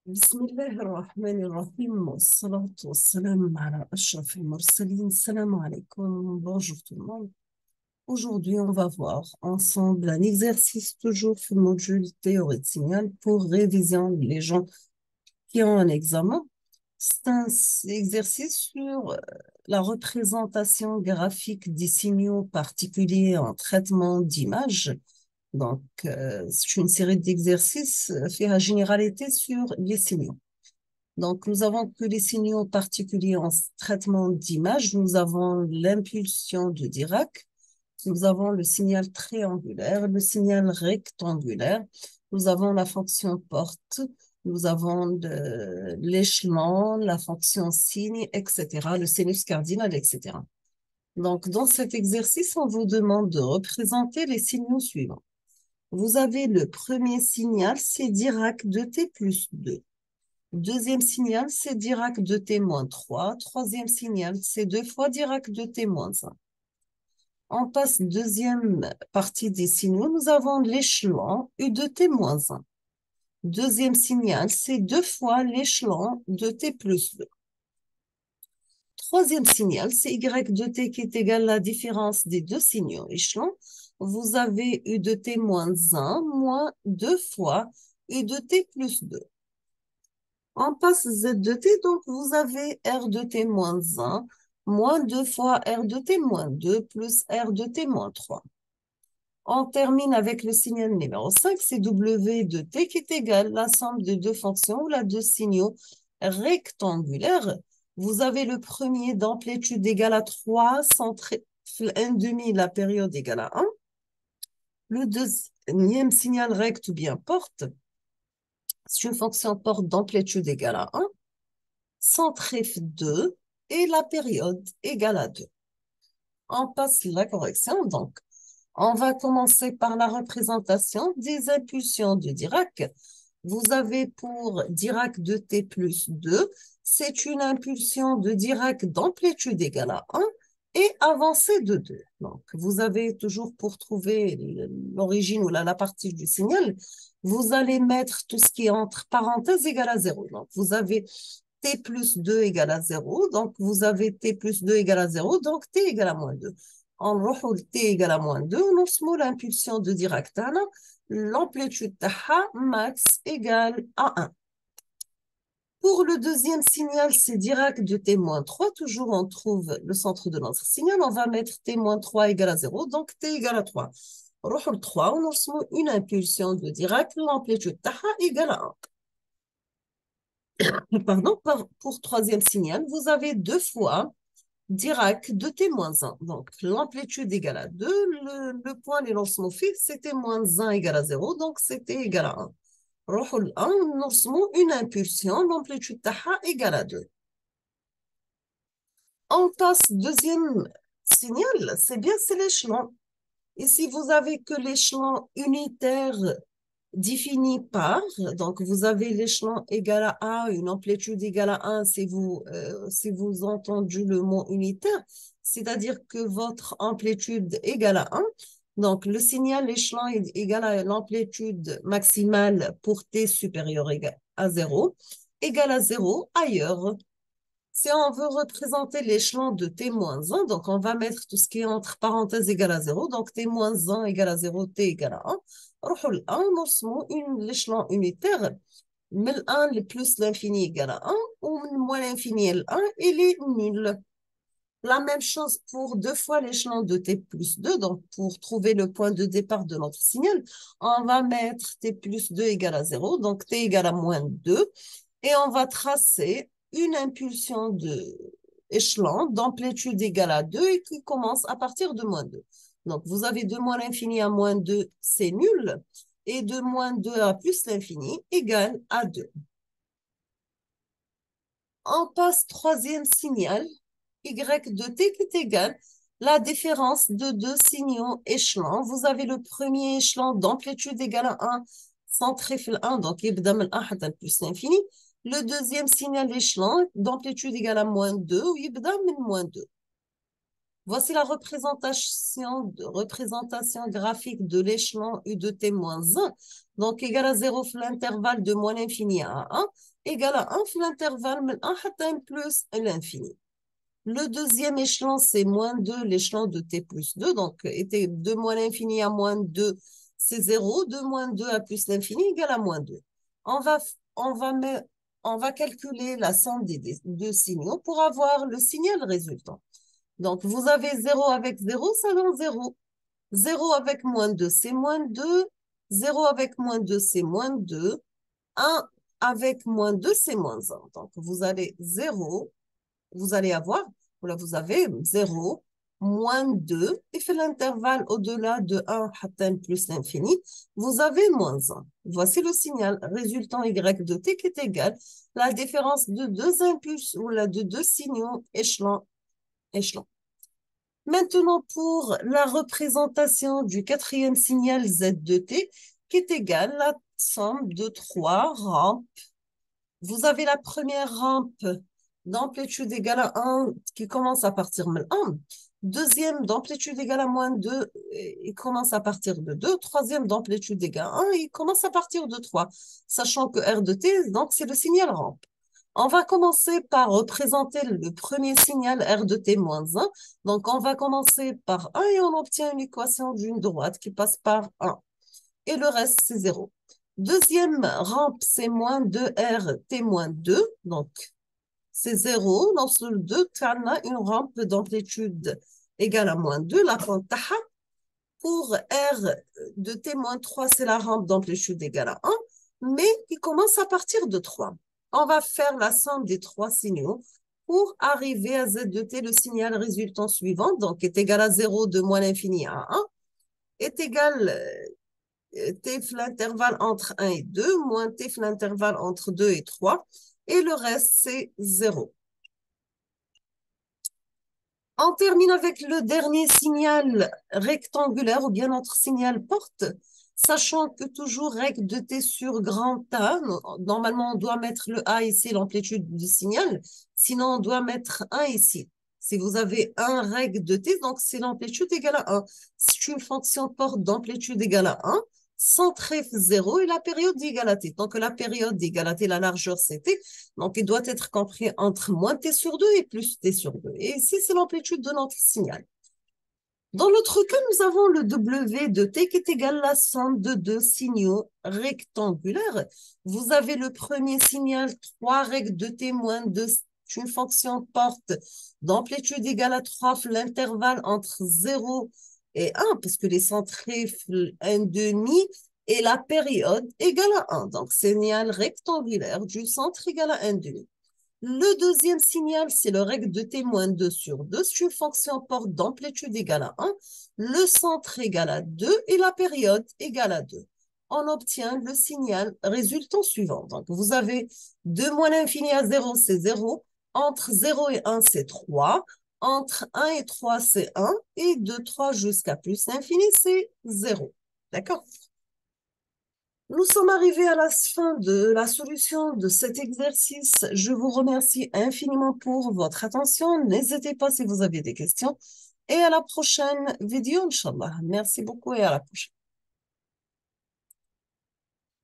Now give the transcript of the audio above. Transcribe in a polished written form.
بسم الله الرحمن الرحيم والصلاة والسلام على أشرف المرسلين. Salam alaikum. Bonjour tout le monde. Aujourd'hui, on va voir ensemble un exercice toujours sur le module théorie de signal pour révision les gens qui ont un examen. C'est un exercice sur la représentation graphique des signaux particuliers en traitement d'image. Donc, c'est une série d'exercices fait la généralité sur les signaux. Donc, nous avons que les signaux particuliers en traitement d'image. Nous avons l'impulsion de Dirac. Nous avons le signal triangulaire, le signal rectangulaire. Nous avons la fonction porte. Nous avons l'échelon, la fonction signe, etc., le sinus cardinal, etc. Donc, dans cet exercice, on vous demande de représenter les signaux suivants. Vous avez le premier signal, c'est Dirac de t plus 2. Deuxième signal, c'est Dirac de t-3. Troisième signal, c'est 2 fois Dirac de t-1. On passe deuxième partie des signaux. Nous avons l'échelon U de t-1. Deuxième signal, c'est 2 fois l'échelon de t plus 2. Troisième signal, c'est Y de t qui est égal à la différence des deux signaux échelons. Vous avez U de t-1 moins 2 fois U de t plus 2. On passe Z de t, donc vous avez R de t moins 1, moins 2 fois R de t moins 2, plus R de t moins 3. On termine avec le signal numéro 5, c'est W de t qui est égal à la somme de deux fonctions ou la deux signaux rectangulaires. Vous avez le premier d'amplitude égale à 3, centré 1,5, la période égale à 1. Le deuxième signal rect ou bien porte, c'est une fonction porte d'amplitude égale à 1. Centré 2 et la période égale à 2. On passe la correction, donc. On va commencer par la représentation des impulsions de Dirac. Vous avez pour Dirac de t plus 2, c'est une impulsion de Dirac d'amplitude égale à 1 et avancée de 2. Donc, vous avez toujours pour trouver l'origine ou la partie du signal, vous allez mettre tout ce qui est entre parenthèses égale à 0. Donc, vous avez t plus 2 égale à 0. Donc, vous avez t plus 2 égale à 0. Donc, t égale à moins 2. En roux, t égale à moins 2. On osmo l'impulsion de Dirac tana. L'amplitude taha max égale à 1. Pour le deuxième signal, c'est Dirac de t-3. Toujours, on trouve le centre de notre signal. On va mettre t-3 égale à 0. Donc, t égale à 3. Roux 3, on osmo une impulsion de Dirac. L'amplitude taha égale à 1. Pardon, pour troisième signal, vous avez deux fois Dirac de t-1. Donc, l'amplitude égale à 2, le point des lancements fixes, c'était moins 1 égale à 0, donc c'était égal à 1. Rohul 1, lancement, une impulsion, l'amplitude taha égale à 2. On passe deuxième signal, c'est bien, c'est l'échelon. Ici, vous avez que l'échelon unitaire défini par, donc vous avez l'échelon égal à 1, une amplitude égale à 1 si vous entendez le mot unitaire, c'est-à-dire que votre amplitude égale à 1. Donc le signal échelon est égal à l'amplitude maximale pour t supérieur à 0, égale à 0 ailleurs. Si on veut représenter l'échelon de t-1, donc on va mettre tout ce qui est entre parenthèses égal à 0. Donc t-1 égale à 0, t égale à 1. نروحوا ل 1 نرسموا l'échelon unitaire. من 1 le plus l'infini égale à 1 ou moins l'infini à 1 il est nul. La même chose pour deux fois l'échelon de t plus 2. Donc, pour trouver le point de départ de notre signal, on va mettre t plus 2 égale à 0. Donc, t égale à moins 2. Et on va tracer une impulsion de échelon d'amplitude égale à 2 et qui commence à partir de moins 2. Donc, vous avez de moins l'infini à moins 2, c'est nul. Et de moins 2 à plus l'infini égale à 2. On passe troisième signal, y de t qui est égal la différence de deux signaux échelons. Vous avez le premier échelon d'amplitude égale à 1, centré في 1, donc يبدأ من 1 حتى plus l'infini. Le deuxième signal échelon d'amplitude égale à moins 2, يبدأ من moins 2. Voici la représentation graphique de l'échelon U de T-1, donc égal à 0 l'intervalle de moins l'infini à 1, égal à 1 l'intervalle de 1 plus l'infini. Le deuxième échelon, c'est moins 2, l'échelon de T plus 2, donc était de moins l'infini à moins 2, c'est 0, de moins 2 à plus l'infini égal à moins 2. On va, on va, on va calculer la somme des deux signaux pour avoir le signal résultant. Donc, vous avez 0 avec 0, ça donne 0. 0 avec moins 2, c'est moins 2. 0 avec moins 2, c'est moins 2. 1 avec moins 2, c'est moins 1. Donc, vous allez 0, vous allez avoir, voilà, vous avez 0, moins 2, et fait l'intervalle au-delà de 1 plus l'infini, vous avez moins 1. Voici le signal résultant y de t qui est égal à la différence de deux impulses ou de deux signaux échelon. Maintenant, pour la représentation du quatrième signal Z de t, qui est égal à la somme de trois rampes. Vous avez la première rampe d'amplitude égale à 1 qui commence à partir de 1. Deuxième d'amplitude égale à moins 2, il commence à partir de 2. Troisième d'amplitude égale à 1, il commence à partir de 3. Sachant que R de t, donc c'est le signal rampe. On va commencer par représenter le premier signal R de t moins 1. Donc, on va commencer par 1 et on obtient une équation d'une droite qui passe par 1. Et le reste, c'est 0. Deuxième rampe, c'est moins 2R t moins 2. Donc, c'est 0. Dans ce 2, tu as une rampe d'amplitude égale à moins 2, la rampe taha. Pour R de t moins 3, c'est la rampe d'amplitude égale à 1, mais qui commence à partir de 3. On va faire la somme des trois signaux pour arriver à Z de t, le signal résultant suivant, donc est égal à 0 de moins l'infini à 1, est égal t l'intervalle entre 1 et 2, moins t l'intervalle entre 2 et 3, et le reste, c'est 0. On termine avec le dernier signal rectangulaire ou bien notre signal porte, sachant que toujours règle de t sur grand A, normalement on doit mettre le A ici, l'amplitude du signal, sinon on doit mettre 1 ici. Si vous avez un règle de t, donc c'est l'amplitude égale à 1. C'est une fonction porte d'amplitude égale à 1, centre f 0 et la période égale à t. Donc la période égale à t, la largeur c'est t, donc il doit être compris entre moins t sur 2 et plus t sur 2. Et ici c'est l'amplitude de notre signal. Dans l'autre cas, nous avons le W de t qui est égal à la somme de deux signaux rectangulaires. Vous avez le premier signal, 3 règles de t moins 2, une fonction porte d'amplitude égale à 3, l'intervalle entre 0 et 1, parce que les centrifles 1,5 et la période égale à 1. Donc, signal rectangulaire du centre égale à 1,5. Le deuxième signal, c'est le règle de t moins 2 sur 2. C'est une fonction porte d'amplitude égale à 1, le centre égale à 2 et la période égale à 2. On obtient le signal résultant suivant. Donc, vous avez 2 moins l'infini à 0, c'est 0. Entre 0 et 1, c'est 3. Entre 1 et 3, c'est 1. Et de 3 jusqu'à plus l'infini, c'est 0. D'accord? Nous sommes arrivés à la fin de la solution de cet exercice. Je vous remercie infiniment pour votre attention. N'hésitez pas si vous avez des questions. Et à la prochaine vidéo, Inch'Allah. Merci beaucoup et à la prochaine.